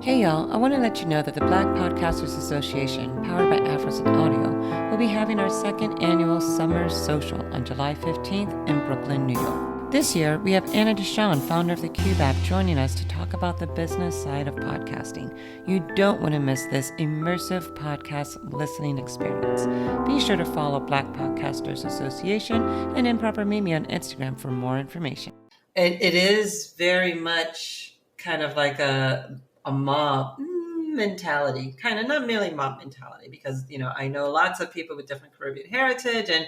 Hey y'all, I want to let you know that the Black Podcasters Association, powered by Afros and Audio, will be having our second annual Summer Social on July 15th in Brooklyn, New York. This year, we have Anna Deshawn, founder of the Cube app, joining us to talk about the business side of podcasting. You don't want to miss this immersive podcast listening experience. Be sure to follow Black Podcasters Association and Mproper on Instagram for more information. It is very much kind of like a mob mentality, kind of not merely mob mentality, because, I know lots of people with different Caribbean heritage, and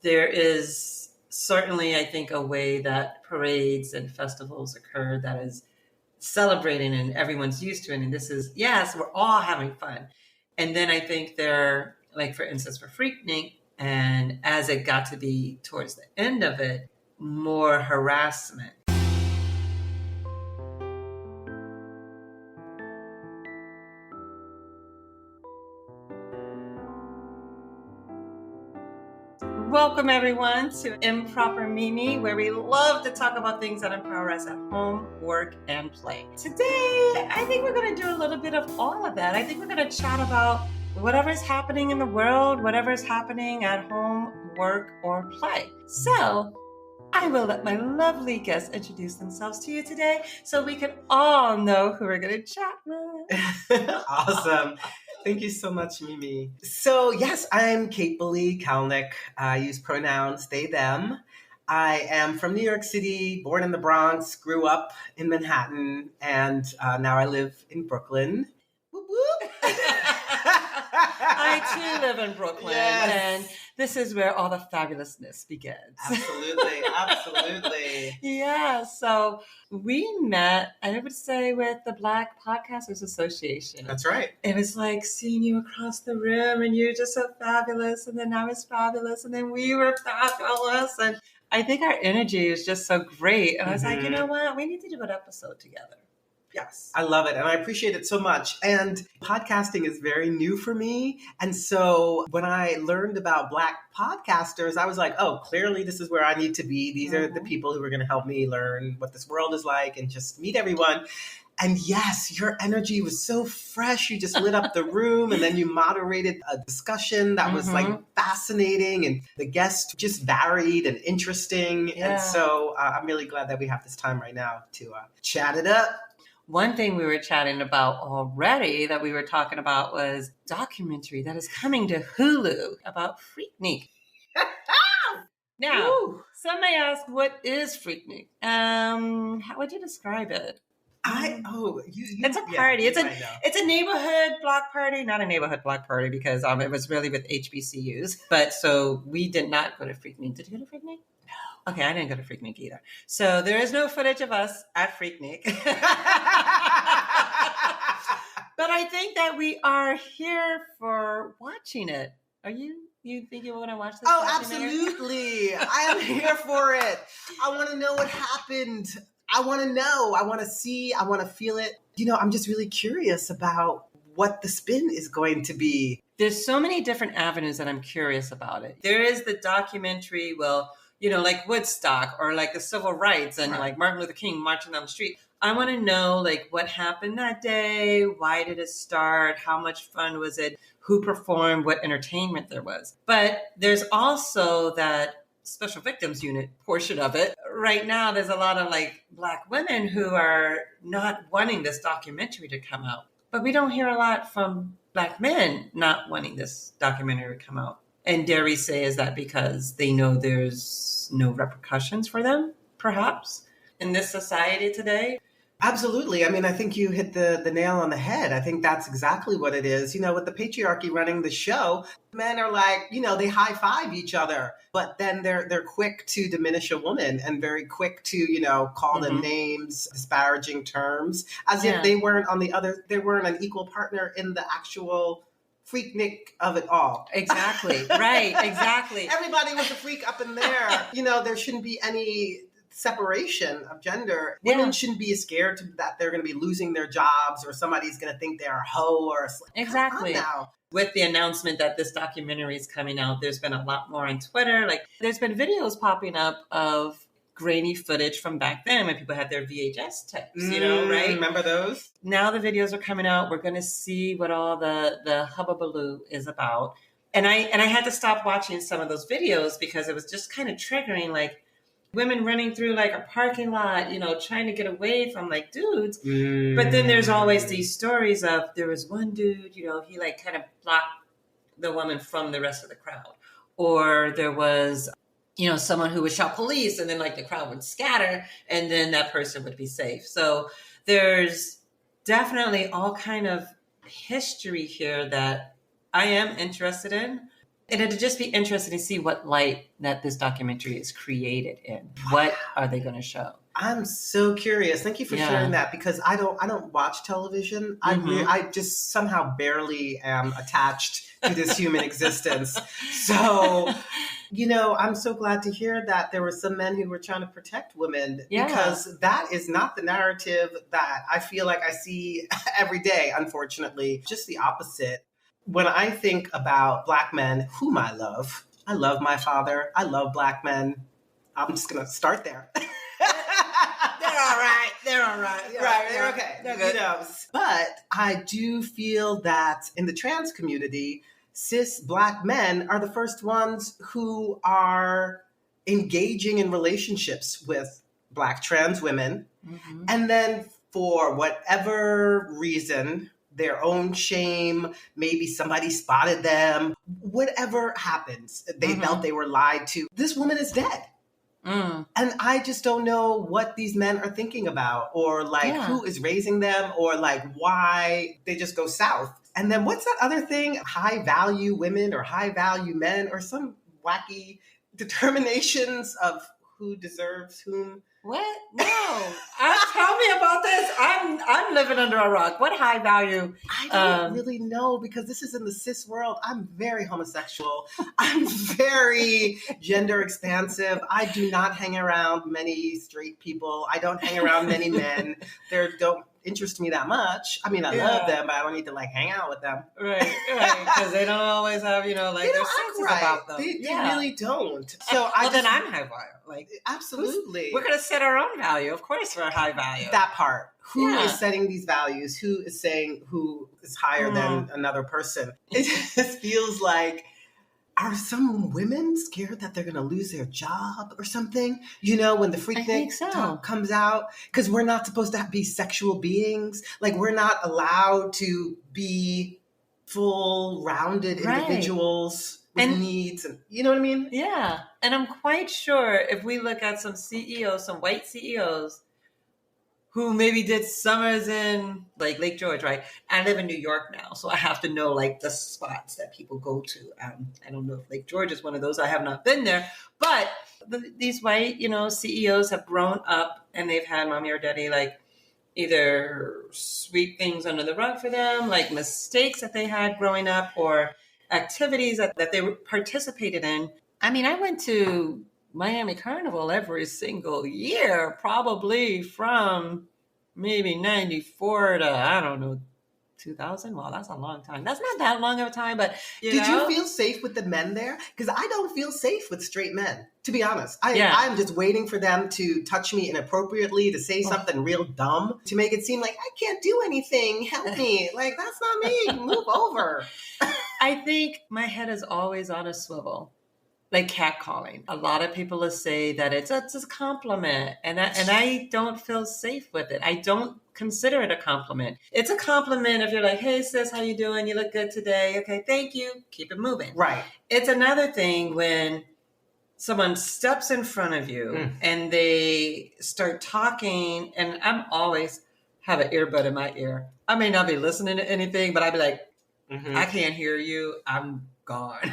there is certainly, I think, a way that parades and festivals occur that is celebrating and everyone's used to it. And this is, yes, we're all having fun. And then I think there, like for instance, for FreakNik, and as it got to be towards the end of it, more harassment. Welcome everyone to Improper Mimi, where we love to talk about things that empower us at home, work, and play. Today, I think we're going to do a little bit of all of that. I think we're going to chat about whatever's happening in the world, whatever's happening at home, work, or play. So, I will let my lovely guests introduce themselves to you today so we can all know who we're going to chat with. Awesome. Thank you so much, Mimi. So yes, I'm Kiebpoli Calnek. I use pronouns they, them. I am from New York City, born in the Bronx, grew up in Manhattan, and now I live in Brooklyn. Whoop, whoop. I too live in Brooklyn, yes. And this is where all the fabulousness begins. Absolutely, absolutely. Yeah, so we met, I would say, with the Black Podcasters Association. That's right. It was like seeing you across the room, and you're just so fabulous, and then I was fabulous, and then we were fabulous, and I think our energy is just so great. And I was like, you know what? We need to do an episode together. Yes. I love it. And I appreciate it so much. And podcasting is very new for me. And so when I learned about Black podcasters, I was like, oh, clearly this is where I need to be. These are the people who are going to help me learn what this world is like and just meet everyone. And yes, your energy was so fresh. You just lit up the room, and then you moderated a discussion that was like fascinating, and the guests just varied and interesting. Yeah. And so I'm really glad that we have this time right now to chat it up. One thing we were chatting about already that we were talking about was documentary that is coming to Hulu about FreakNik. Now, some may ask, what is FreakNik? How would you describe it? It's a party. It's a neighborhood block party, not a neighborhood block party because it was really with HBCUs. But so we did not go to FreakNik. Did you go to FreakNik? No. Okay, I didn't go to FreakNik either. So there is no footage of us at FreakNik. But I think that we are here for watching it. Are you? You think you want to watch this? Oh, absolutely. I am here for it. I want to know what happened. I want to know. I want to see. I want to feel it. I'm just really curious about what the spin is going to be. There's so many different avenues that I'm curious about it. There is the documentary, like Woodstock or like the civil rights and like Martin Luther King marching down the street. I want to know like what happened that day. Why did it start? How much fun was it? Who performed? What entertainment there was? But there's also that special victims unit portion of it. Right now, there's a lot of like Black women who are not wanting this documentary to come out. But we don't hear a lot from Black men not wanting this documentary to come out. And dare we say, is that because they know there's no repercussions for them, perhaps, in this society today? Absolutely. I mean, I think you hit the nail on the head. I think that's exactly what it is. With the patriarchy running the show, men are like, they high five each other, but then they're quick to diminish a woman and very quick to, call them names, disparaging terms, as if they weren't they weren't an equal partner in the actual FreakNik of it all. Exactly. Right. Exactly. Everybody was a freak up in there. There shouldn't be any separation of gender. Women shouldn't be scared that they're going to be losing their jobs or somebody's going to think they're a hoe or a exactly. Now. With the announcement that this documentary is coming out, there's been a lot more on Twitter. Like there's been videos popping up of grainy footage from back then when people had their VHS tapes, right? Remember those? Now the videos are coming out. We're going to see what all the hubbubaloo is about. And I had to stop watching some of those videos because it was just kind of triggering, like women running through like a parking lot, trying to get away from like dudes. But then there's always these stories of there was one dude, he like kind of blocked the woman from the rest of the crowd. Or there was, someone who would shout police and then like the crowd would scatter and then that person would be safe. So there's definitely all kind of history here that I am interested in. And it'd just be interesting to see what light that this documentary is created in. What are they going to show? I'm so curious. Thank you for sharing that, because I don't watch television. I just somehow barely am attached to this human existence. So, I'm so glad to hear that there were some men who were trying to protect women, because that is not the narrative that I feel like I see every day, unfortunately. Just the opposite. When I think about Black men whom I love my father. I love Black men. I'm just going to start there. They're all right. They're okay. They're good. But I do feel that in the trans community, cis Black men are the first ones who are engaging in relationships with Black trans women. Mm-hmm. And then for whatever reason, their own shame, maybe somebody spotted them, whatever happens, they felt they were lied to. This woman is dead. And I just don't know what these men are thinking about, or like who is raising them, or like why they just go south. And then what's that other thing? High value women or high value men, or some wacky determinations of who deserves whom. What? No. Tell me about this. I'm living under a rock. What high value? I don't really know, because this is in the cis world. I'm very homosexual. I'm very gender expansive. I do not hang around many straight people. I don't hang around many men. They don't interest me that much. I mean, I love them, but I don't need to like hang out with them. Right. Because they don't always have, like their senses about them. They really don't. So then I'm high value. Like, absolutely. We're going to set our own value. Of course we're high value. That part. Who is setting these values? Who is saying who is higher than another person? It just feels like, are some women scared that they're going to lose their job or something? When the FreakNik talk comes out, because we're not supposed to be sexual beings. Like, we're not allowed to be full rounded individuals with needs. And you know what I mean? Yeah. And I'm quite sure if we look at some CEOs, some white CEOs, who maybe did summers in like Lake George, right? I live in New York now, so I have to know like the spots that people go to. I don't know if Lake George is one of those. I have not been there, but these white, CEOs have grown up and they've had mommy or daddy like either sweep things under the rug for them, like mistakes that they had growing up or activities that they participated in. I mean, I went to Miami Carnival every single year, probably from maybe 94 to, I don't know, 2000. Well, that's a long time. That's not that long of a time, but Did you feel safe with the men there? Because I don't feel safe with straight men, to be honest. I'm just waiting for them to touch me inappropriately, to say something real dumb, to make it seem like I can't do anything. Help me. Like, that's not me. Move over. I think my head is always on a swivel. Like catcalling. A lot of people will say that it's a compliment, and I don't feel safe with it. I don't consider it a compliment. It's a compliment if you're like, hey sis, how you doing? You look good today. Okay, thank you. Keep it moving. Right. It's another thing when someone steps in front of you and they start talking, and I'm always have an earbud in my ear. I may not be listening to anything, but I'd be like, I can't hear you. I'm gone.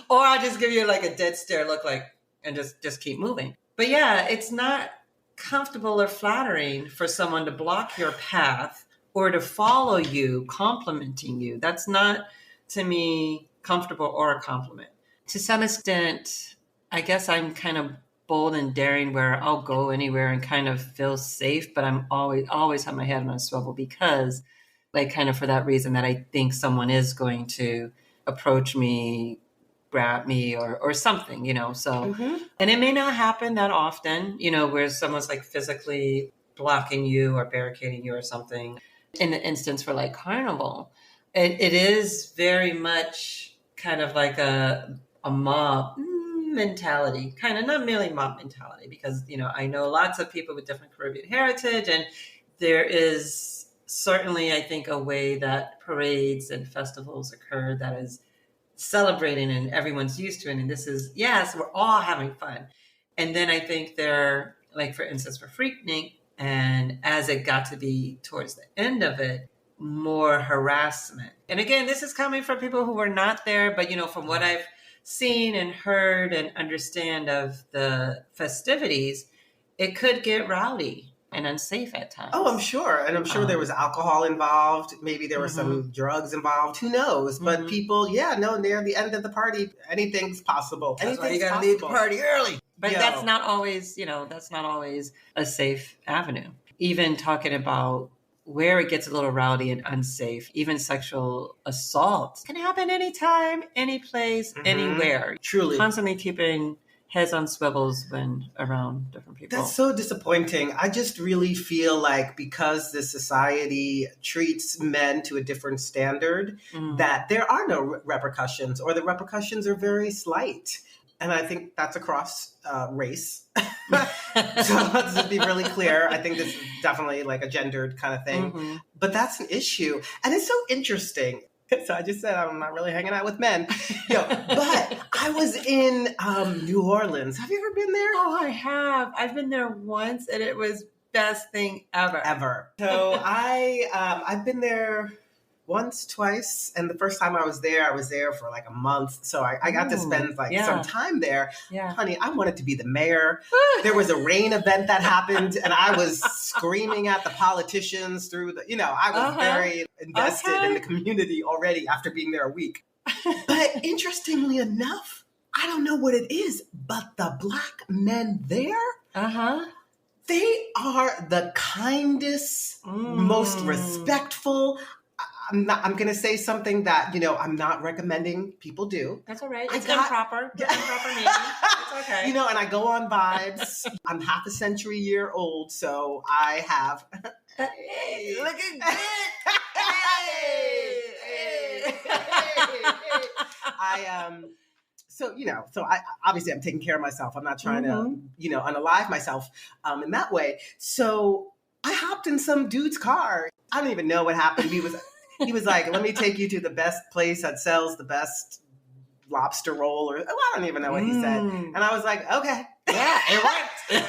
Or I'll just give you like a dead stare look, like, and just keep moving. But yeah, it's not comfortable or flattering for someone to block your path or to follow you, complimenting you. That's not, to me, comfortable or a compliment. To some extent, I guess I'm kind of bold and daring where I'll go anywhere and kind of feel safe, but I'm always have my head on a swivel, because like kind of for that reason that I think someone is going to approach me grab me or something, so, Mm-hmm. and it may not happen that often, where someone's like physically blocking you or barricading you or something. In the instance for like carnival, it is very much kind of like a mob mentality, kind of, not merely mob mentality, because, I know lots of people with different Caribbean heritage, and there is certainly, I think, a way that parades and festivals occur that is celebrating and everyone's used to it. And this is, yes, we're all having fun. And then I think there, like, for instance, for FreakNik, and as it got to be towards the end of it, more harassment. And again, this is coming from people who were not there, but, from what I've seen and heard and understand of the festivities, it could get rowdy and unsafe at times. Oh, I'm sure. And I'm sure there was alcohol involved. Maybe there were some drugs involved. Who knows? But people, near the end of the party, anything's possible. That's why you got to leave the party early. But that's not always, a safe avenue. Even talking about where it gets a little rowdy and unsafe, even sexual assault can happen anytime, any place, anywhere. Truly. Constantly keeping heads on swivels when around different people. That's so disappointing. I just really feel like because the society treats men to a different standard, that there are no repercussions, or the repercussions are very slight. And I think that's across race. So let's just be really clear. I think this is definitely like a gendered kind of thing. But that's an issue. And it's so interesting. So I just said I'm not really hanging out with men. But I was in New Orleans. Have you ever been there? Oh, I have. I've been there once, and it was best thing ever. So I've been there once, twice, and the first time I was there for like a month. So I got to spend some time there. Yeah. Honey, I wanted to be the mayor. There was a rain event that happened, and I was screaming at the politicians through the, I was very invested in the community already after being there a week. But interestingly enough, I don't know what it is, but the Black men there, they are the kindest, most respectful. I'm going to say something that, I'm not recommending people do. That's all right. It's improper. It's improper maybe. It's okay. And I go on vibes. I'm half a century old, so I have... Hey, looking good. So I obviously I'm taking care of myself. I'm not trying to, unalive myself in that way. So I hopped in some dude's car. I don't even know what happened. He was like, let me take you to the best place that sells the best lobster roll, or I don't even know what he said. And I was like, okay. Yeah, it worked.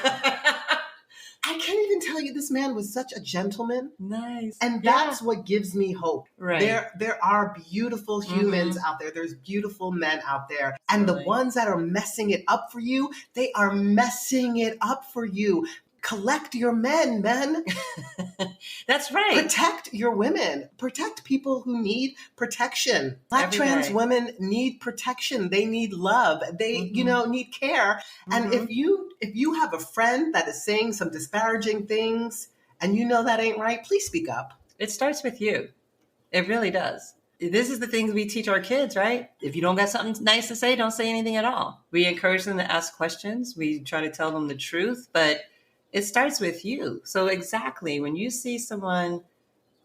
I can't even tell you, this man was such a gentleman. Nice. And that's what gives me hope. Right. There are beautiful humans out there. There's beautiful men out there. And the ones that are messing it up for you, they are messing it up for you. Collect your men. That's right. Protect your women. Protect people who need protection. Black trans women need protection. They need love. They, need care. And if you have a friend that is saying some disparaging things and that ain't right, please speak up. It starts with you. It really does. This is the things we teach our kids, right? If you don't got something nice to say, don't say anything at all. We encourage them to ask questions. We try to tell them the truth, but it starts with you. So exactly, when you see someone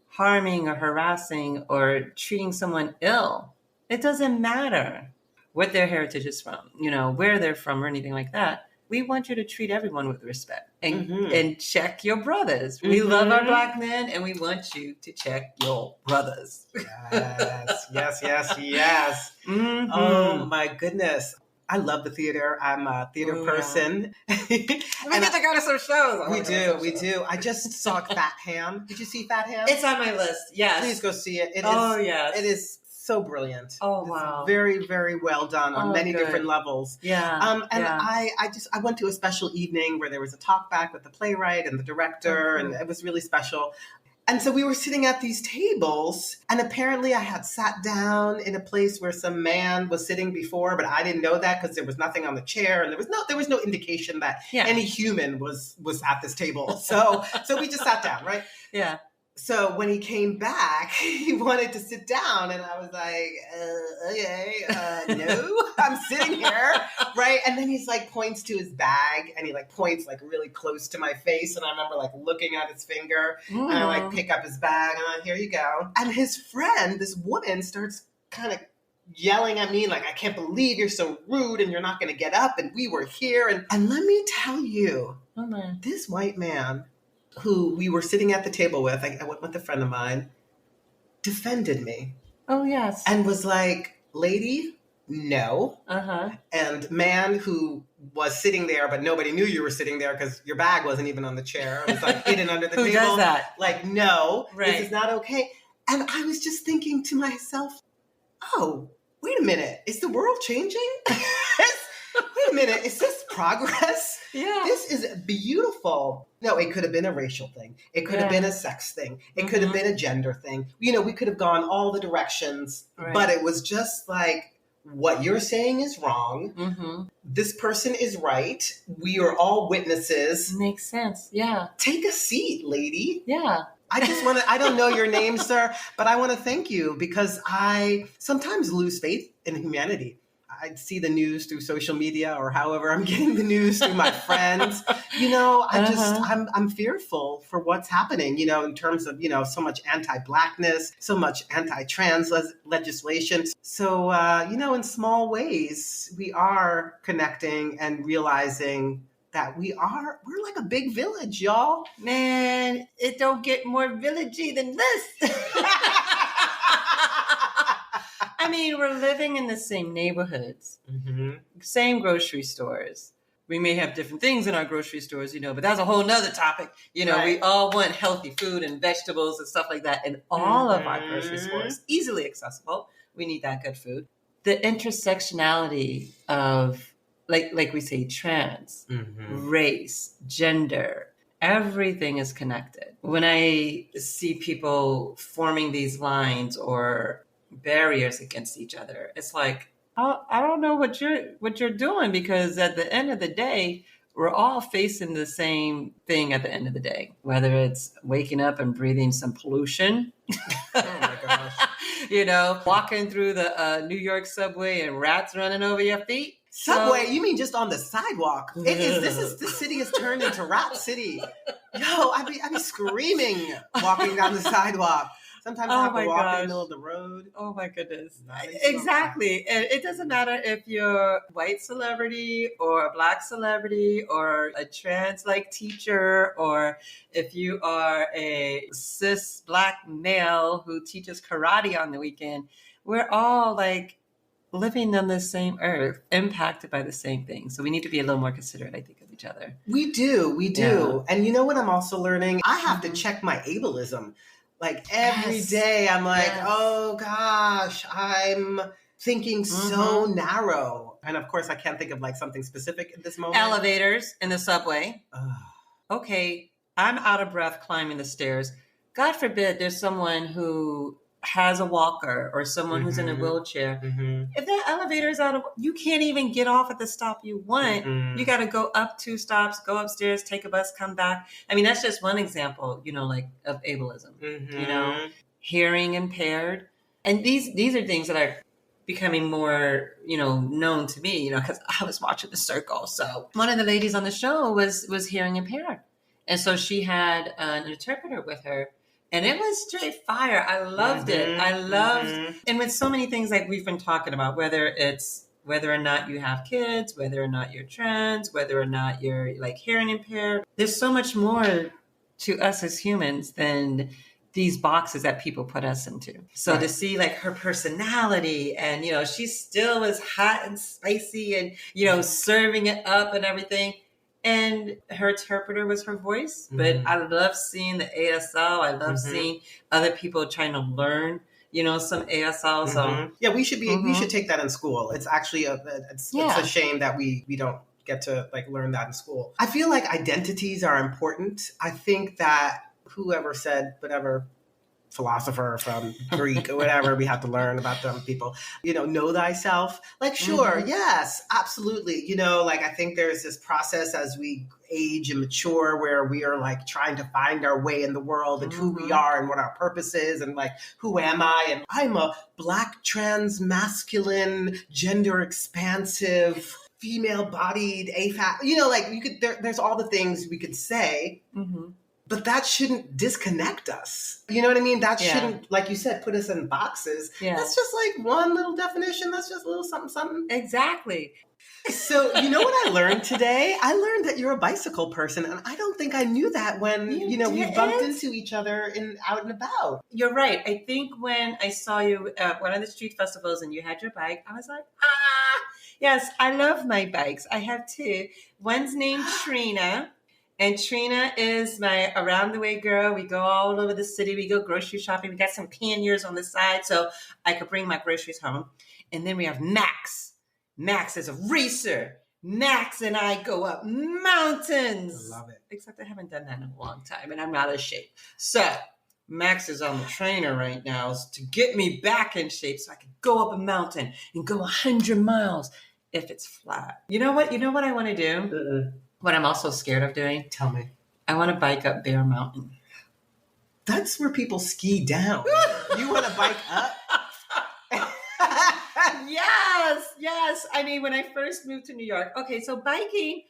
harming or harassing or treating someone ill, it doesn't matter what their heritage is from, where they're from or anything like that. We want you to treat everyone with respect and check your brothers. We love our Black men, and we want you to check your brothers. Yes. Oh my goodness. I love the theater. I'm a theater person. We get to go to some shows. We do. I just saw Fat Ham. Did you see Fat Ham? It's on my list. Yes. Please go see it. Yes. It is so brilliant. Oh, wow. It's very, very well done on many different levels. Yeah. I went to a special evening where there was a talk back with the playwright and the director, and it was really special. And so we were sitting at these tables, and apparently I had sat down in a place where some man was sitting before, but I didn't know that because there was nothing on the chair, and there was no indication that any human was at this table. So we just sat down, right? Yeah. So when he came back, he wanted to sit down, and I was like, okay, no, I'm sitting here, right? And then he's like points to his bag, and he like points like really close to my face, and I remember like looking at his finger, and I like pick up his bag, and I'm like, here you go. And his friend, this woman, starts kind of yelling at me like, I can't believe you're so rude, and you're not going to get up, and we were here. And let me tell you, this white man who we were sitting at the table with, I went with a friend of mine, defended me. Oh, yes. And was like, lady, no. And man who was sitting there, but nobody knew you were sitting there because your bag wasn't even on the chair. It was like hidden under the table. Who does that? Like, no, this is not okay. And I was just thinking to myself, oh, wait a minute. Is the world changing? Wait a minute. Is this progress? Yeah. This is beautiful. No, it could have been a racial thing. It could have been a sex thing. It could have been a gender thing. You know, we could have gone all the directions, but it was just like, what you're saying is wrong. This person is right. We are all witnesses. Makes sense. Yeah. Take a seat, lady. Yeah. I just want to, I don't know your name, sir, but I want to thank you because I sometimes lose faith in humanity. I see the news through social media or however I'm getting the news through my friends. You know, I'm fearful for what's happening, you know, in terms of, you know, so much anti-Blackness, so much anti-trans legislation. So, you know, in small ways, we are connecting and realizing that we're like a big village, y'all. Man, it don't get more villagey than this. I mean, we're living in the same neighborhoods, same grocery stores. We may have different things in our grocery stores, you know, but that's a whole nother topic. You know, we all want healthy food and vegetables and stuff like that in all of our grocery stores, easily accessible. We need that good food. The intersectionality of, like we say, trans, race, gender, everything is connected. When I see people forming these lines or barriers against each other, it's like, I don't know what you're doing, because at the end of the day, we're all facing the same thing at the end of the day, whether it's waking up and breathing some pollution. Oh my gosh. You know, walking through the New York subway and rats running over your feet. Subway? You mean just on the sidewalk? This city has turned into Rat City. Yo, I'd be screaming walking down the sidewalk. Sometimes I have to walk in the middle of the road. Oh my goodness. Exactly. And it doesn't matter if you're a white celebrity or a Black celebrity or a trans like teacher, or if you are a cis Black male who teaches karate on the weekend. We're all like living on the same earth, impacted by the same thing. So we need to be a little more considerate, I think, of each other. We do. Yeah. And you know what I'm also learning? I have to check my ableism. Like every day I'm like, oh gosh, I'm thinking so narrow. And of course I can't think of like something specific at this moment. Elevators in the subway. Okay, I'm out of breath climbing the stairs. God forbid there's someone who has a walker or someone who's in a wheelchair. If that elevator is you can't even get off at the stop you want. You got to go up 2 stops, go upstairs, take a bus, come back. I mean, that's just one example, you know, like of ableism, you know, hearing impaired. And these are things that are becoming more, you know, known to me, you know, because I was watching The Circle. So one of the ladies on the show was hearing impaired. And so she had an interpreter with her. And it was straight fire. I loved it. I loved, and with so many things like we've been talking about, whether or not you have kids, whether or not you're trans, whether or not you're like hearing impaired, there's so much more to us as humans than these boxes that people put us into. So to see like her personality, and, you know, she still was hot and spicy and, you know, serving it up and everything. And her interpreter was her voice. But I love seeing the ASL. I love seeing other people trying to learn, you know, some ASL. So yeah, we should take that in school. It's actually it's a shame that we don't get to like learn that in school. I feel like identities are important. I think that whoever said whatever philosopher from Greek or whatever. We have to learn about them people. Know thyself. Like, sure, yes, absolutely. Like, I think there's this process as we age and mature where we are like trying to find our way in the world and who we are and what our purpose is and like, who am I? And I'm a Black, trans, masculine, gender expansive, female bodied, AFAB. Like there's all the things we could say. But that shouldn't disconnect us. You know what I mean? That shouldn't, like you said, put us in boxes. Yeah. That's just like one little definition. That's just a little something, something. Exactly. So you know what I learned today? I learned that you're a bicycle person. And I don't think I knew that when, we bumped into each other out and about. You're right. I think when I saw you at one of the street festivals and you had your bike, I was like, yes, I love my bikes. I have two. One's named Trina. And Trina is my around the way girl. We go all over the city. We go grocery shopping. We got some panniers on the side so I could bring my groceries home. And then we have Max. Max is a racer. Max and I go up mountains. I love it. Except I haven't done that in a long time and I'm out of shape. So Max is on the trainer right now to get me back in shape so I can go up a mountain and go 100 miles if it's flat. You know what I want to do? What I'm also scared of doing? Tell me. I want to bike up Bear Mountain. That's where people ski down. You want to bike up? Yes. I mean, when I first moved to New York, okay, so biking,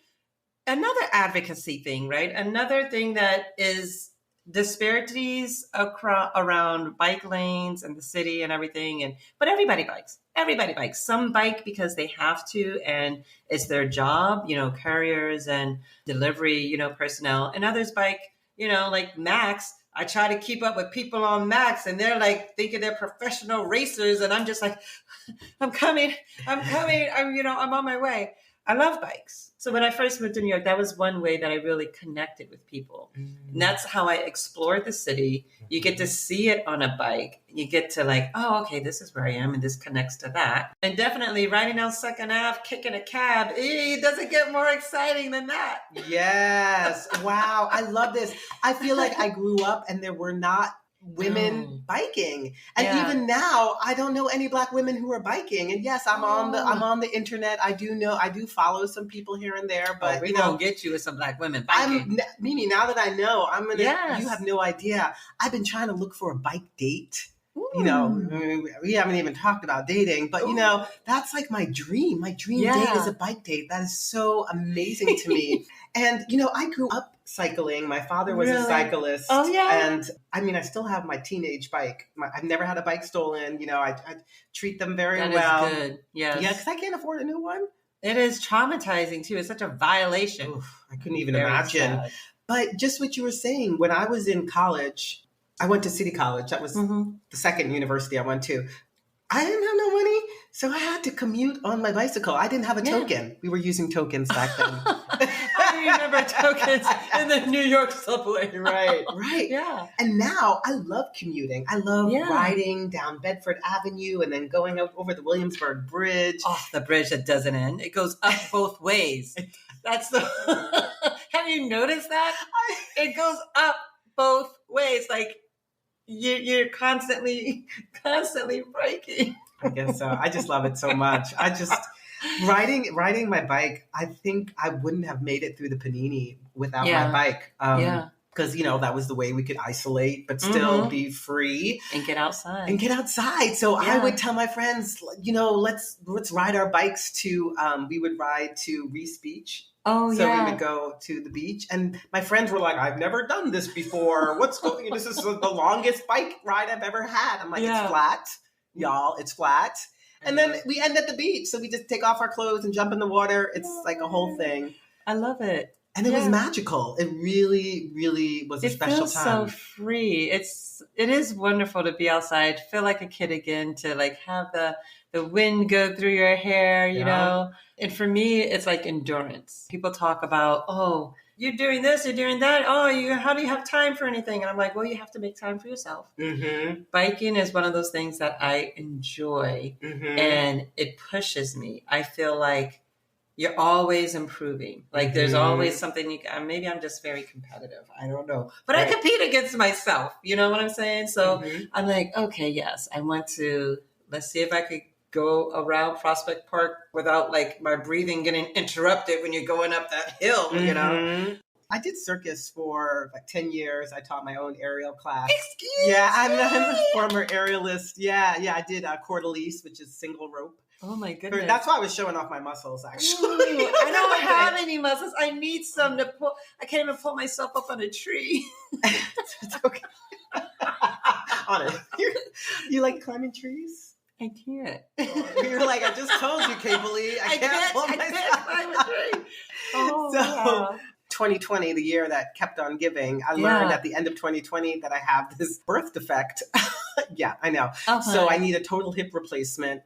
another advocacy thing, right? Another thing that is disparities around bike lanes and the city and everything. But everybody bikes. Some bike because they have to, and it's their job, couriers and delivery, personnel. And others bike, like Max. I try to keep up with people on Max and they're like thinking they're professional racers. And I'm just like, I'm coming. I'm on my way. I love bikes. So when I first moved to New York, that was one way that I really connected with people. And that's how I explored the city. You get to see it on a bike. You get to like, oh, okay, this is where I am and this connects to that. And definitely riding down 2nd Ave, kicking a cab, it doesn't get more exciting than that. Yes. Wow. I love this. I feel like I grew up and there were not women biking. And even now, I don't know any Black women who are biking. And yes, I'm on the internet. I do follow some people here and there, but we don't get you with some Black women biking. Mimi, now that I know, you have no idea. I've been trying to look for a bike date. We haven't even talked about dating, but that's like my dream. My dream date is a bike date. That is so amazing to me. And, I grew up cycling. My father was a cyclist. Oh, yeah. And I mean, I still have my teenage bike. I've never had a bike stolen. I treat them very well. That is good. Yes. Yeah, because I can't afford a new one. It is traumatizing, too. It's such a violation. Oof, I couldn't even imagine. Sad. But just what you were saying, when I was in college, I went to City College. That was the second university I went to. I didn't have no money, so I had to commute on my bicycle. I didn't have a token. We were using tokens back then. I remember tokens in the New York subway. Right. Yeah. And now I love commuting. I love riding down Bedford Avenue and then going up over the Williamsburg Bridge. Oh, the bridge that doesn't end. It goes up both ways. That's the... Have you noticed that? It goes up both ways. Like, you're constantly braking. I guess so. I just love it so much. I just riding my bike. I think I wouldn't have made it through the Panini without my bike. Because that was the way we could isolate but still be free and get outside. So I would tell my friends, let's ride our bikes to. We would ride to Reese Beach. Oh, so we would go to the beach, and my friends were like, "I've never done this before. What's going? This is the longest bike ride I've ever had." I'm like, "It's flat, y'all. It's flat." And then we end at the beach, so we just take off our clothes and jump in the water. It's like a whole thing. I love it, and it was magical. It really, really was a special time. It feels so free. It is wonderful to be outside, feel like a kid again, to like have the wind go through your hair, you know. And for me, it's like endurance. People talk about, oh, you're doing this, you're doing that. Oh, how do you have time for anything? And I'm like, well, you have to make time for yourself. Mm-hmm. Biking is one of those things that I enjoy, and it pushes me. I feel like You're always improving. Like there's always something maybe I'm just very competitive. I don't know. But I compete against myself. You know what I'm saying? So I'm like, okay, yes, I want to, let's see if I could go around Prospect Park without like my breathing getting interrupted when you're going up that hill, you know? I did circus for like 10 years. I taught my own aerial class. Excuse me? I'm a former aerialist. Yeah, I did cordelice, which is single rope. Oh my goodness. That's why I was showing off my muscles, actually. Ooh, I don't have any muscles. I need some to pull. I can't even pull myself up on a tree. It's okay. On it. You like climbing trees? I can't. You're like, I just told you, Kiebpoli. I can't pull myself. I can't climb a tree. Oh, so, wow. 2020, the year that kept on giving, I learned at the end of 2020 that I have this birth defect. Yeah, I know. So I need a total hip replacement.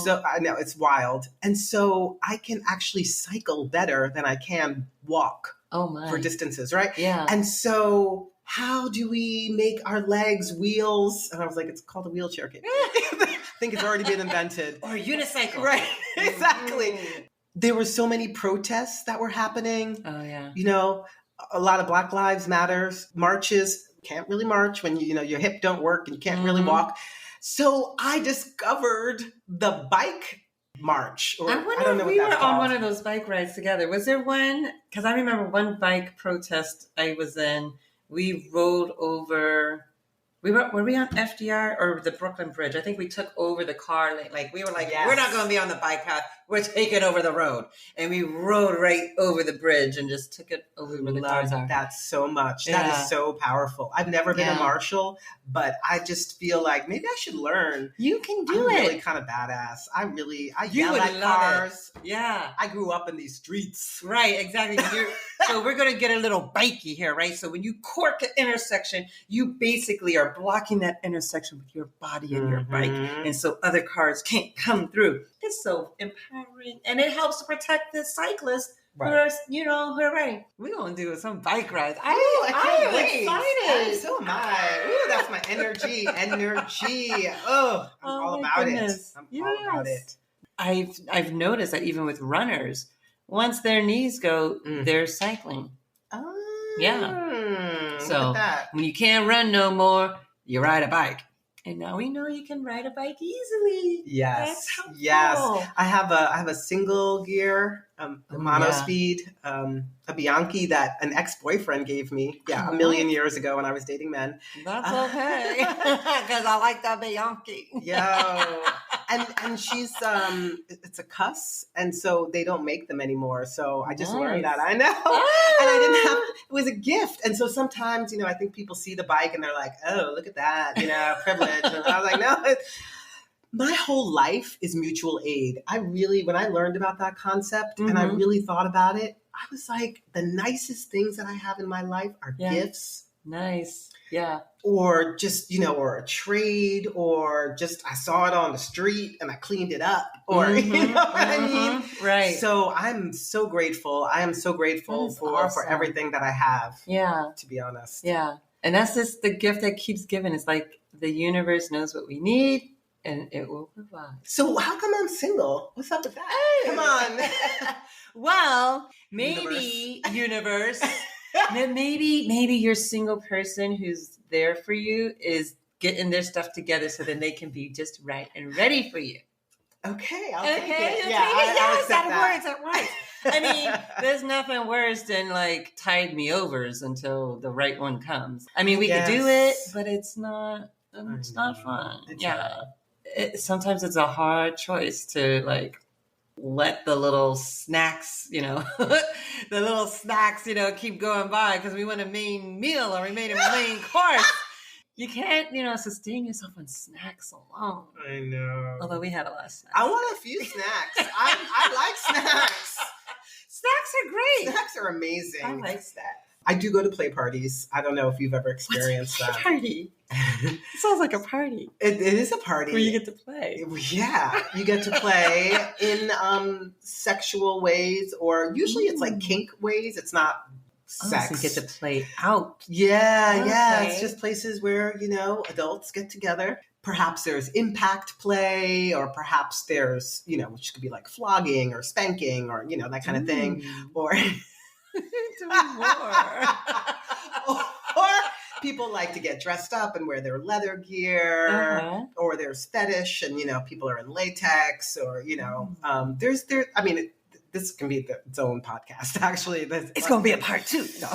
So I know it's wild. And so I can actually cycle better than I can walk for distances, right? Yeah. And so how do we make our legs wheels? And I was like, it's called a wheelchair kit. I think it's already been invented. Or a unicycle. Right, exactly. There were so many protests that were happening. Oh, yeah. You know, a lot of Black Lives Matters marches. Can't really march when you know your hip don't work and you can't really walk. So I discovered the bike march. Or, I wonder don't know if we what that's were on called. one of those bike rides together. Was there one? Because I remember one bike protest I was in. We rode over. Were we on FDR or the Brooklyn Bridge? I think we took over the car. Like we were like, we're not going to be on the bike path. We're taking over the road. And we rode right over the bridge and just took it over where the cars are. That so much. Yeah. That is so powerful. I've never been a marshal, but I just feel like maybe I should learn. You can do I'm it. really kind of badass. I yell at cars. It. Yeah. I grew up in these streets. Right, exactly. So we're going to get a little bikey here, right? So when you cork an intersection, you basically are blocking that intersection with your body and your bike. And so other cars can't come through. It's so empowering. And it helps to protect the cyclists who are, who are riding. We're going to do some bike rides. I can't wait. Excited. So am I. Ooh, that's my energy. Oh, I'm all about it. I'm all about it. I've noticed that even with runners, once their knees go, they're cycling. Oh, yeah. So when you can't run no more, you ride a bike. And now we know you can ride a bike easily. Yes. Yes. I have a single gear, a mono speed, a Bianchi that an ex-boyfriend gave me. Yeah. A million years ago when I was dating men. That's okay. Because I like the Bianchi. Yo. And she's, it's a cuss. And so they don't make them anymore. So I just learned that. I know. And I didn't have, it was a gift. And so sometimes, I think people see the bike and they're like, oh, look at that, privilege. And I was like, no, my whole life is mutual aid. When I learned about that concept and I really thought about it, I was like, the nicest things that I have in my life are gifts. Nice. Yeah. Or just, or a trade, or just I saw it on the street and I cleaned it up, or you know what I mean? Right. So I'm so grateful. I am so grateful for everything that I have. Yeah. To be honest. Yeah. And that's just the gift that keeps giving. It's like the universe knows what we need and it will provide. So how come I'm single? What's up with that? Hey. Come on. Well, maybe universe. Maybe your single person who's there for you is getting their stuff together so then they can be just right and ready for you. Okay, I'll take it. Yeah, that works. I mean, there's nothing worse than like tied me overs until the right one comes. I mean, we could do it, but it's not fun. Sometimes it's a hard choice to like let the little snacks, keep going by because we want a main meal or we made a main course. You can't, sustain yourself on snacks alone. I know. Although we had a lot of snacks. I want a few snacks. I like snacks. Snacks are great. Snacks are amazing. I like snacks. I do go to play parties. I don't know if you've ever experienced that. Party? It sounds like a party. It is a party. Where you get to play. Yeah. You get to play in sexual ways, or usually it's like kink ways. It's not sex. So you get to play out. Yeah. It's just places where, adults get together. perhaps there's impact play, or perhaps there's, which could be like flogging or spanking or, that kind of thing. Or tell me more. or people like to get dressed up and wear their leather gear, or there's fetish and, people are in latex, or, this can be its own podcast, actually. It's going to be a part 2. No.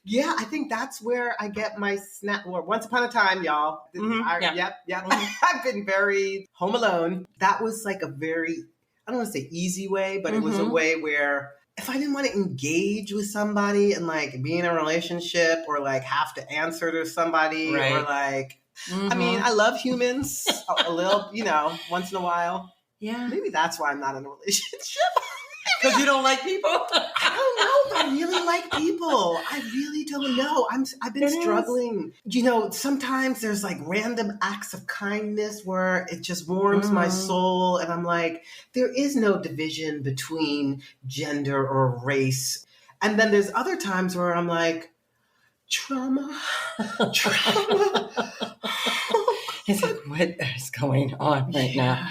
Yeah, I think that's where I get my snap. Well, once upon a time, y'all. Yep. I've been very home alone. That was like a very, I don't want to say easy way, but it was a way where if I didn't want to engage with somebody and like be in a relationship or like have to answer to somebody or like, I mean, I love humans a little, once in a while. Yeah. Maybe that's why I'm not in a relationship. Because you don't like people? I don't know if I really like people. I really don't know. I've been struggling. Sometimes there's like random acts of kindness where it just warms my soul. And I'm like, there is no division between gender or race. And then there's other times where I'm like, trauma. It's like, what is going on right now?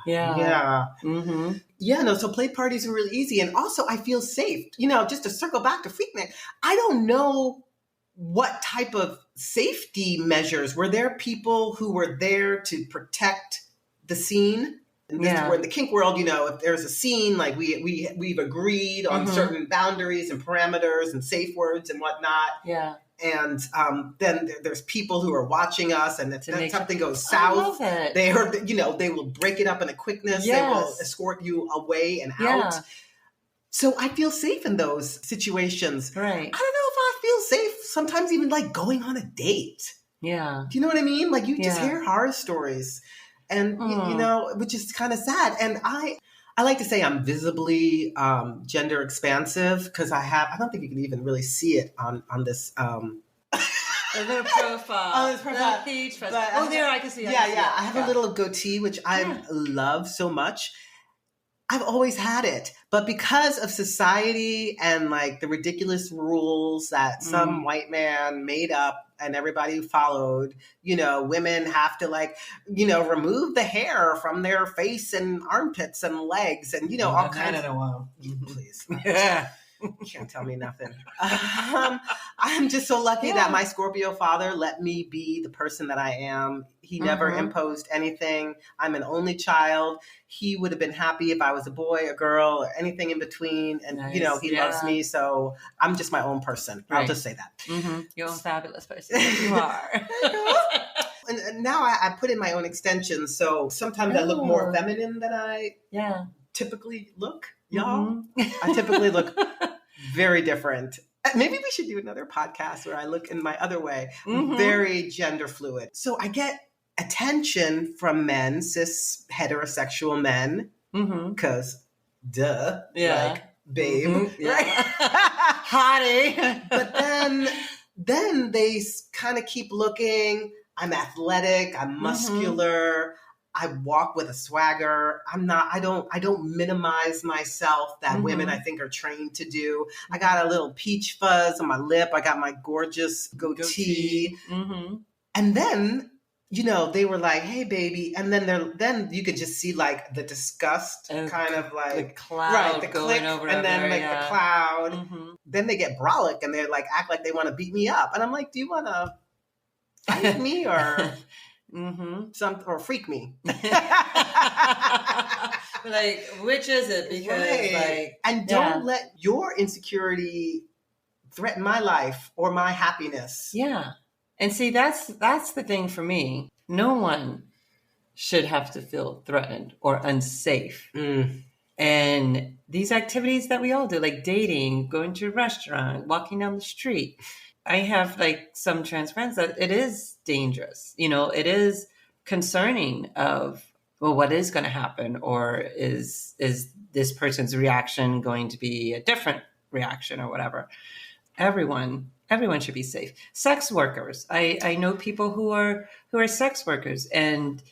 Yeah. So play parties are really easy. And also I feel safe. Just to circle back to FreakNik, I don't know what type of safety measures. Were there people who were there to protect the scene? And we're in the kink world, if there's a scene, like we've agreed on certain boundaries and parameters and safe words and whatnot. Yeah. And then there's people who are watching us, and if something goes south, they will break it up in a quickness. Yes. They will escort you away and out. So I feel safe in those situations. Right. I don't know if I feel safe sometimes even like going on a date. Yeah. Do you know what I mean? Like you just hear horror stories, and which is kind of sad. And I like to say I'm visibly gender expansive because I don't think you can even really see it on this. A little profile. On this profile. There I can see it. I have a little goatee, which I love so much. I've always had it. But because of society and like the ridiculous rules that some white man made up and everybody followed, women have to like, remove the hair from their face and armpits and legs and, all kinds of. Please. You can't tell me nothing. I'm just so lucky that my Scorpio father let me be the person that I am. He never imposed anything. I'm an only child. He would have been happy if I was a boy, a girl, or anything in between. And, he loves me. So I'm just my own person. Right. I'll just say that. Your own fabulous person. You are. And now I put in my own extensions. So sometimes I look more feminine than I typically look. Y'all, I typically look very different. Maybe we should do another podcast where I look in my other way. Very gender fluid. So I get attention from men, cis heterosexual men, because like babe, right? Hottie. But then they kind of keep looking. I'm athletic. I'm muscular. I walk with a swagger. I don't minimize myself that women I think are trained to do. I got a little peach fuzz on my lip. I got my gorgeous goatee. And then, they were like, hey baby. And then you could just see like the disgust kind of like the cloud the going click, over and then there, the cloud. Then they get brolic and they're like, act like they want to beat me up. And I'm like, do you want to fight me or... or freak me. Like, which is it? Because and don't let your insecurity threaten my life or my happiness. Yeah. And see, that's the thing for me. No one should have to feel threatened or unsafe. And these activities that we all do, like dating, going to a restaurant, walking down the street, I have like some trans friends that it is dangerous. It is concerning of, well, what is going to happen? Or is this person's reaction going to be a different reaction or whatever? Everyone should be safe. Sex workers. I know people who are sex workers, and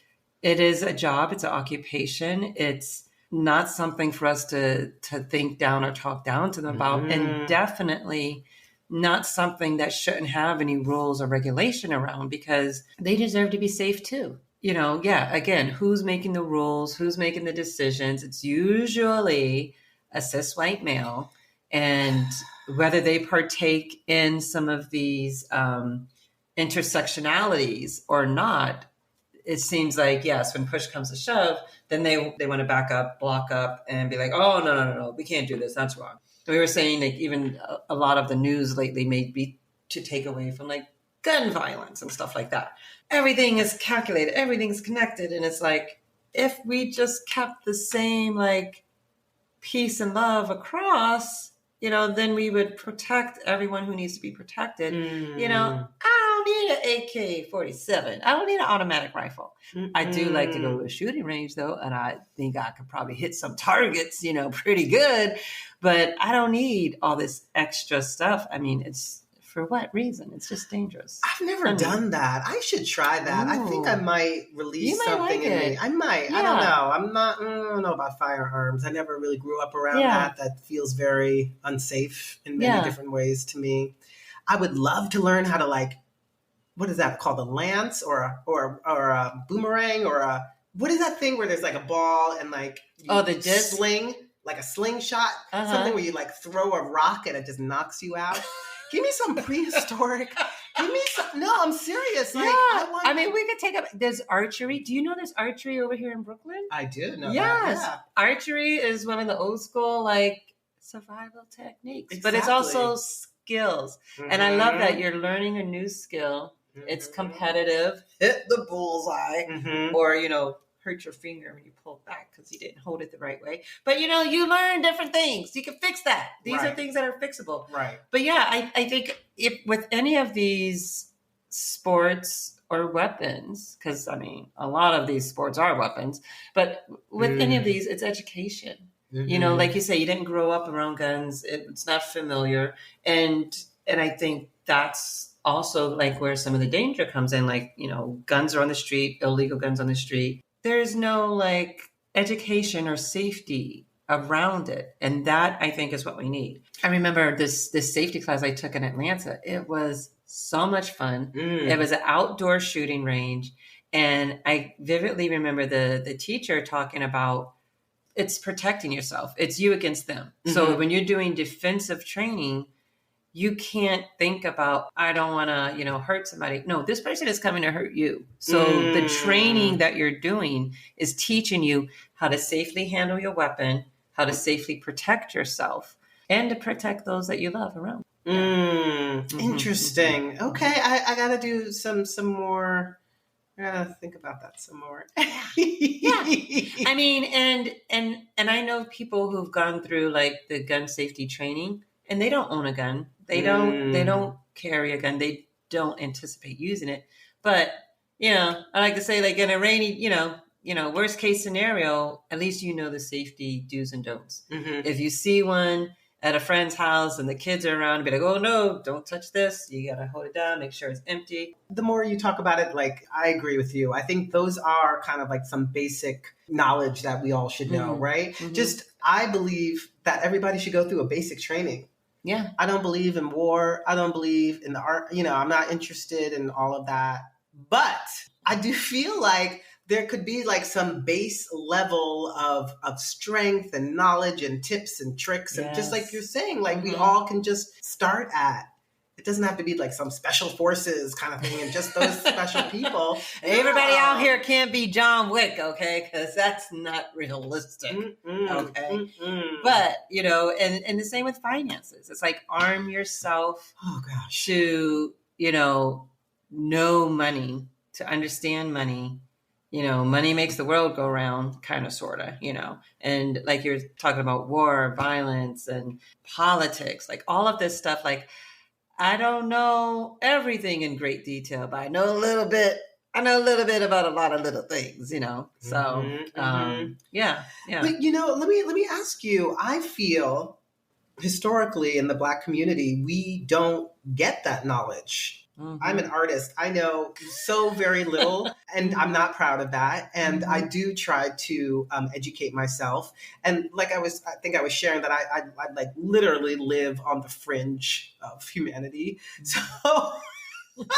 it is a job. It's an occupation. It's not something for us to think down or talk down to them about. And definitely not something that shouldn't have any rules or regulation around, because they deserve to be safe too. Yeah, again, who's making the rules? Who's making the decisions? It's usually a cis white male. And whether they partake in some of these intersectionalities or not, it seems like, yes, when push comes to shove, then they want to back up, block up, and be like, oh, no, we can't do this. That's wrong. We were saying, like, even a lot of the news lately may be to take away from, like, gun violence and stuff like that. Everything is calculated. Everything's connected. And it's like, if we just kept the same, like, peace and love across, then we would protect everyone who needs to be protected. I don't need an AK-47. I don't need an automatic rifle. I do like to go to a shooting range, though, and I think I could probably hit some targets, pretty good. But I don't need all this extra stuff. I mean, it's for what reason? It's just dangerous. I've never done that. I should try that. I think I might release something in me. I might. Yeah. I don't know. I don't know about firearms. I never really grew up around that. That feels very unsafe in many different ways to me. I would love to learn how to, like, what is that called? A lance or a boomerang or a, what is that thing where there's like a ball and like the disc? Sling, like a slingshot, something where you like throw a rock and it just knocks you out. Give me some prehistoric. Give me some. No, I'm serious. Like, we could take up. There's archery. Do you know there's archery over here in Brooklyn? I do know. Yes, that. Yeah. Archery is one of the old school, like, survival techniques, but it's also skills. And I love that you're learning a new skill. It's competitive. Hit the bullseye, or hurt your finger when you pull back because you didn't hold it the right way. But you learn different things. You can fix that. These are things that are fixable. Right. But yeah, I think if with any of these sports or weapons, because I mean, a lot of these sports are weapons, but with any of these, it's education. Like you say, you didn't grow up around guns. It's not familiar. And I think that's also like where some of the danger comes in. Like, guns are on the street, illegal guns on the street. There's no like education or safety around it. And that, I think, is what we need. I remember this safety class I took in Atlanta. It was so much fun. It was an outdoor shooting range. And I vividly remember the teacher talking about, it's protecting yourself. It's you against them. So when you're doing defensive training, you can't think about, I don't want to, hurt somebody. No, this person is coming to hurt you. So the training that you're doing is teaching you how to safely handle your weapon, how to safely protect yourself, and to protect those that you love around. Interesting. Okay, I got to do some more. I gotta think about that some more. Yeah. I mean, and I know people who've gone through like the gun safety training, and they don't own a gun. They don't carry a gun. They don't anticipate using it. But, I like to say, like, in a rainy, worst case scenario, at least the safety do's and don'ts. If you see one at a friend's house and the kids are around, be like, oh no, don't touch this. You got to hold it down, make sure it's empty. The more you talk about it, like, I agree with you. I think those are kind of like some basic knowledge that we all should know, right? Just, I believe that everybody should go through a basic training. Yeah. I don't believe in war. I don't believe in the art. I'm not interested in all of that. But I do feel like there could be like some base level of strength and knowledge and tips and tricks. And just like you're saying, like we all can just start at. It doesn't have to be like some special forces kind of thing and just those special people. Everybody out here can't be John Wick, okay? Because that's not realistic, okay? But, and the same with finances. It's like arm yourself to, know money, to understand money. Money makes the world go round, kind of, sort of, And like you're talking about war, violence, and politics, like all of this stuff, like, I don't know everything in great detail, but I know a little bit. I know a little bit about a lot of little things, So, yeah. But let me ask you. I feel historically in the Black community, we don't get that knowledge. I'm an artist. I know so very little, and I'm not proud of that. And I do try to educate myself. And like I think I was sharing that I like literally live on the fringe of humanity. So like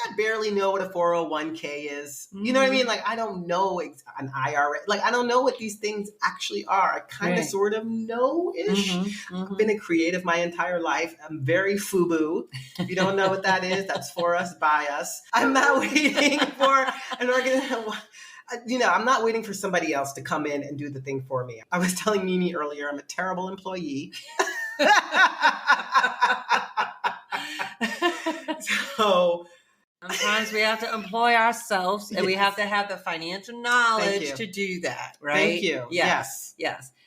I barely know what a 401k is. You know what I mean? Like I don't know an IRA. Like I don't know what these things actually are. I kind of sort of know-ish. I've been a creative my entire life. I'm very FUBU. If you don't know what that is, that's for us, by us. I'm not waiting for an organization. I'm not waiting for somebody else to come in and do the thing for me. I was telling Mimi earlier, I'm a terrible employee. So sometimes we have to employ ourselves, and we have to have the financial knowledge to do that, right? Thank you. Yes.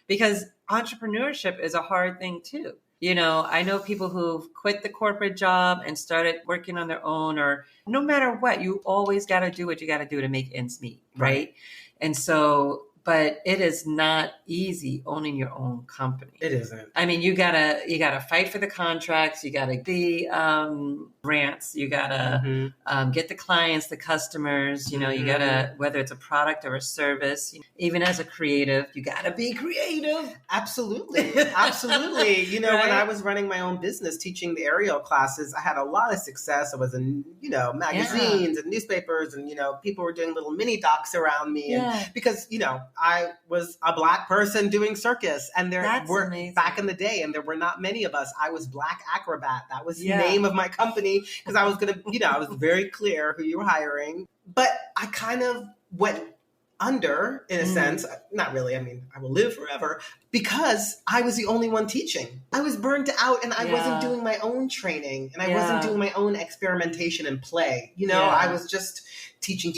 Because entrepreneurship is a hard thing too. I know people who've quit the corporate job and started working on their own, or no matter what, you always got to do what you got to do to make ends meet, right? And so, but it is not easy owning your own company. It isn't. I mean, you gotta fight for the contracts. You gotta the grants. You gotta get the clients, the customers. You gotta, whether it's a product or a service. Even as a creative, you gotta be creative. Absolutely. When I was running my own business, teaching the aerial classes, I had a lot of success. I was in magazines and newspapers, and people were doing little mini docs around me, and because I was a Black person doing circus, and there were amazing. Back in the day, and there were not many of us. I was Black Acrobat. That was the name of my company, because I was gonna, I was very clear who you were hiring. But I kind of went under, in a sense. Not really. I mean, I will live forever, because I was the only one teaching. I was burned out, and I wasn't doing my own training, and I wasn't doing my own experimentation and play. I was just teaching,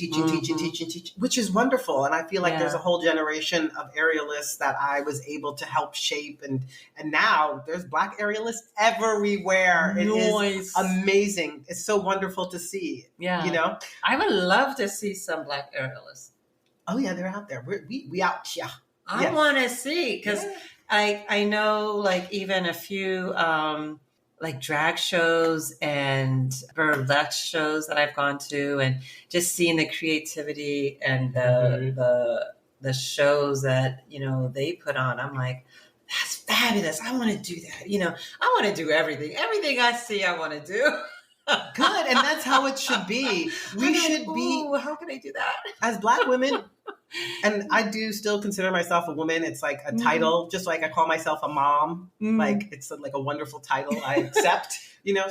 which is wonderful. And I feel like there's a whole generation of aerialists that I was able to help shape. And now there's Black aerialists everywhere. It is amazing. It's so wonderful to see. Yeah. I would love to see some Black aerialists. Oh yeah, they're out there. We out here. I want to see, because I know, like, even a few like drag shows and burlesque shows that I've gone to, and just seeing the creativity and the shows that they put on. I'm like, that's fabulous. I want to do that. I want to do everything. Everything I see, I want to do. Good, and that's how it should be. We should be. How can I do that? As Black women, and I do still consider myself a woman. It's like a title, just like I call myself a mom. Like it's like a wonderful title I accept.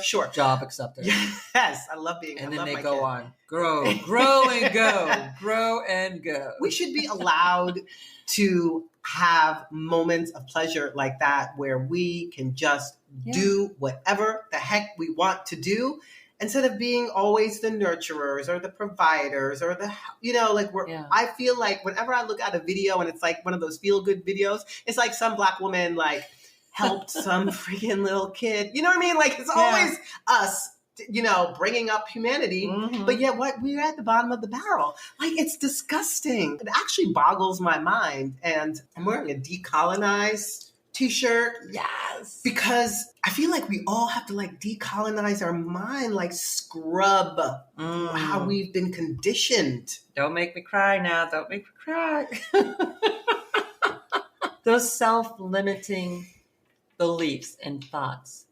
Sure. Job accepted. Yes, I love being. And then they go on, grow and go, grow and go. We should be allowed to have moments of pleasure like that, where we can just do whatever the heck we want to do, instead of being always the nurturers or the providers or the, I feel like whenever I look at a video and it's like one of those feel good videos, it's like some Black woman like helped some freaking little kid. You know what I mean? Like it's always us, bringing up humanity, but yet we're at the bottom of the barrel. Like it's disgusting. It actually boggles my mind. And I'm wearing a decolonize t-shirt. Yes. Because I feel like we all have to like decolonize our mind, like scrub how we've been conditioned. Don't make me cry now. Don't make me cry. Those self-limiting beliefs and thoughts.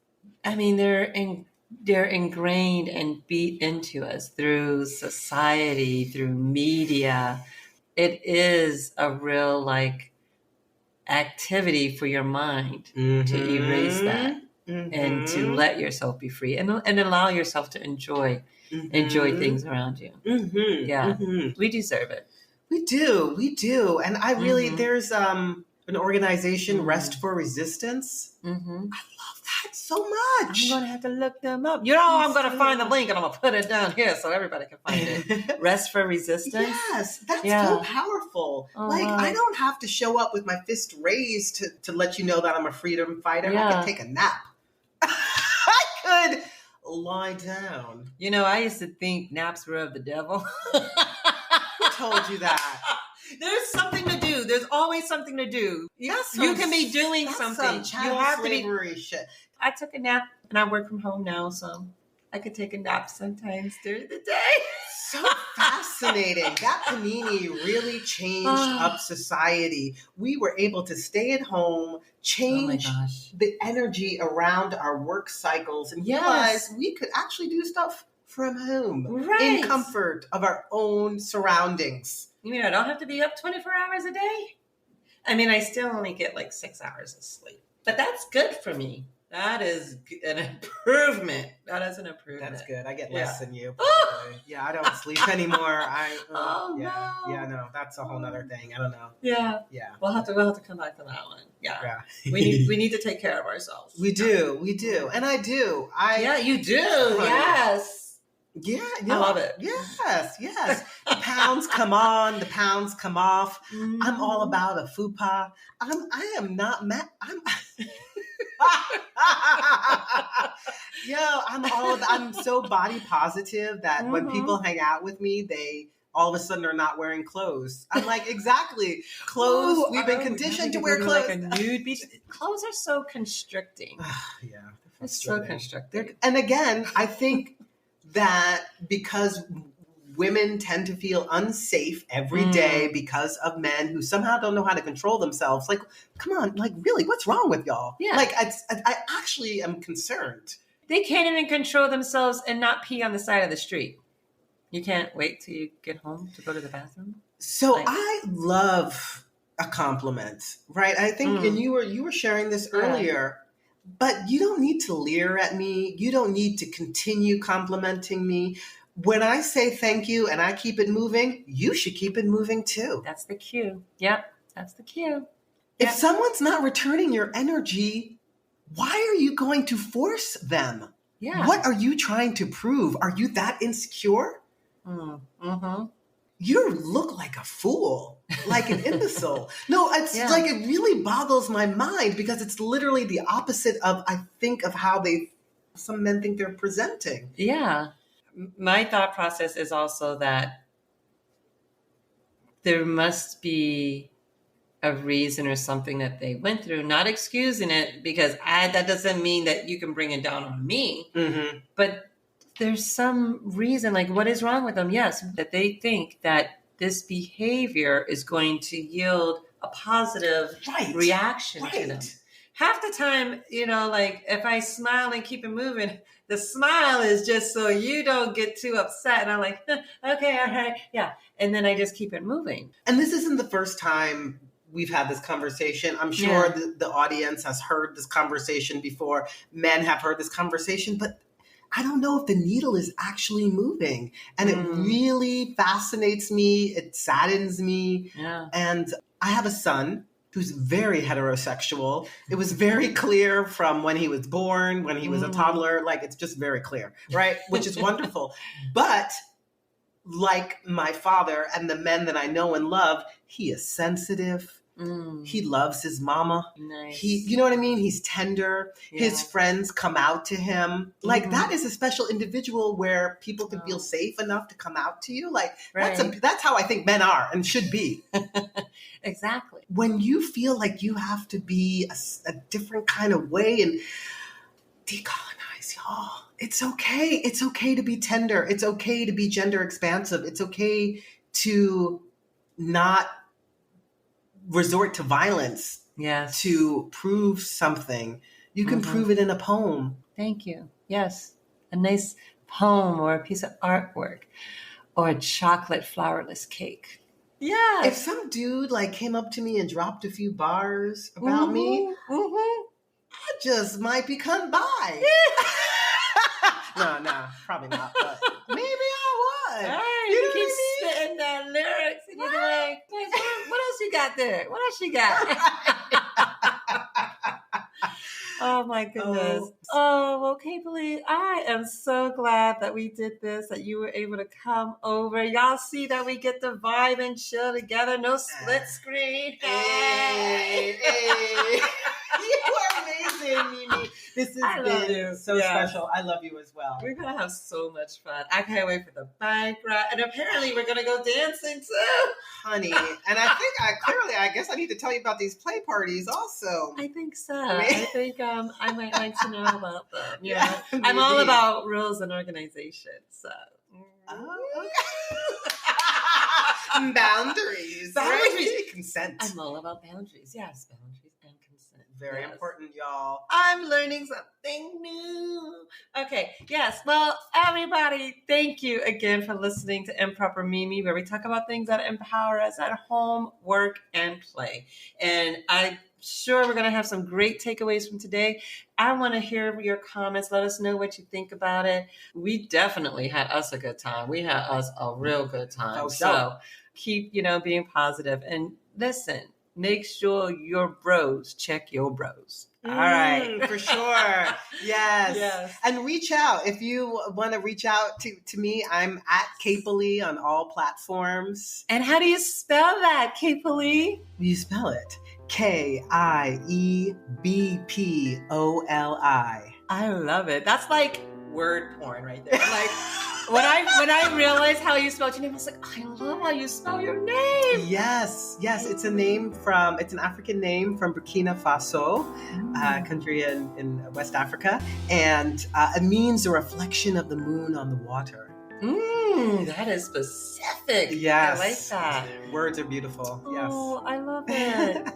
I mean, they're ingrained and beat into us through society, through media. It is a real activity for your mind to erase that and to let yourself be free and allow yourself to enjoy things around you. We deserve it. We do. And I really, there's an organization, Rest for Resistance. I love that so much. I'm going to have to look them up. I'm going to find the link and I'm going to put it down here so everybody can find it. Rest for Resistance. Yes, that's so powerful. I don't have to show up with my fist raised to let you know that I'm a freedom fighter. I can take a nap. I could lie down. I used to think naps were of the devil. Who told you that? There's something to do. There's always something to do. You can be doing something. You have to be. Shit. I took a nap and I work from home now, so I could take a nap sometimes during the day. So fascinating. That panini really changed up society. We were able to stay at home, change the energy around our work cycles, and realize we could actually do stuff from home in comfort of our own surroundings. You mean I don't have to be up 24 hours a day? I mean, I still only get like 6 hours of sleep, but that's good for me. That is an improvement. That is an improvement. That's good. I get less than you. Probably. Yeah, I don't sleep anymore. No. That's a whole nother thing. I don't know. Yeah. We'll have to come back to that one. Yeah. we need to take care of ourselves. We do. And I do. You do. Yes. Yeah, I love it. Yes. The pounds come on, the pounds come off. Mm-hmm. I'm all about a fupa. I am not mad. I'm so body positive that when people hang out with me, they all of a sudden are not wearing clothes. I'm like, exactly. Clothes. We've been conditioned to wear clothes. Like a nude beach. Clothes are so constricting. It's so constricting. And again, I think that because women tend to feel unsafe every day because of men who somehow don't know how to control themselves. Like, come on, like, really, what's wrong with y'all? Yeah. Like, I actually am concerned. They can't even control themselves and not pee on the side of the street. You can't wait till you get home to go to the bathroom. So I love a compliment, right? I think, and you were sharing this earlier, but you don't need to leer at me. You don't need to continue complimenting me. When I say thank you and I keep it moving, you should keep it moving too. That's the cue. Yep, that's the cue. If someone's not returning your energy, why are you going to force them? Yeah. What are you trying to prove? Are you that insecure? Mm-hmm. You look like a fool, like an imbecile. No, it's like it really boggles my mind because it's literally the opposite of, I think, of how some men think they're presenting. Yeah. My thought process is also that there must be a reason or something that they went through, not excusing it, because that doesn't mean that you can bring it down on me. Mm-hmm. But there's some reason, like what is wrong with them? Yes, that they think that this behavior is going to yield a positive reaction to them. Half the time, like if I smile and keep it moving, the smile is just so you don't get too upset. And I'm like, okay, all right. Yeah. And then I just keep it moving. And this isn't the first time we've had this conversation. I'm sure the audience has heard this conversation before. Men have heard this conversation, but I don't know if the needle is actually moving. And it really fascinates me. It saddens me. Yeah. And I have a son who's very heterosexual. It was very clear from when he was born, when he was a toddler, like it's just very clear, right? Which is wonderful. But like my father and the men that I know and love, he is sensitive. He loves his mama. Nice. You know what I mean? He's tender. Yeah. His friends come out to him. Like that is a special individual where people can feel safe enough to come out to you. Like that's how I think men are and should be. Exactly. When you feel like you have to be a different kind of way and decolonize, y'all. It's okay. It's okay to be tender. It's okay to be gender expansive. It's okay to not resort to violence to prove something. You can prove it in a poem. Thank you. Yes. A nice poem or a piece of artwork or a chocolate flourless cake. Yeah. If some dude came up to me and dropped a few bars about me, I just might become bi. No, probably not. But maybe I would. Right, you keep spitting that lyrics and you're like, what else you got there? What else you got? Oh my goodness. Well, Kiebpoli, I am so glad that we did this, that you were able to come over. Y'all see that we get to vibe and chill together. No split screen. Hey. You are amazing, Mimi. This I has love been you. so Yes. special. I love you as well. We're going to have so much fun. I can't wait for the bike ride. And apparently we're going to go dancing too. Honey, and I guess I need to tell you about these play parties also. I think so. I think I might like to know about them. Yeah, I'm all maybe. about rules and organization. So. Oh, okay. Boundaries. Boundaries. Right? Consent. I'm all about boundaries. Yes, boundaries and consent. Very Yes. important, y'all. I'm learning something new. Okay, yes. Well, everybody, thank you again for listening to Improper Mimi, where we talk about things that empower us at home, work, and play. And I'm sure we're going to have some great takeaways from today. I want to hear your comments. Let us know what you think about it. We definitely had us a good time. We had us a real good time. Oh, so keep, being positive. And listen, make sure your bros check your bros. All right. For sure. Yes. And reach out. If you want to reach out to me, I'm at Kiebpoli on all platforms. And how do you spell that, Kiebpoli? You spell it Kiebpoli. I love it. That's like word porn right there. Like when I realized how you spelled your name, I was like, I love how you spell your name. Yes. It's an African name from Burkina Faso, country in West Africa. And it means a reflection of the moon on the water. That is specific. Yes. I like that. Words are beautiful. Yes. Oh, I love it.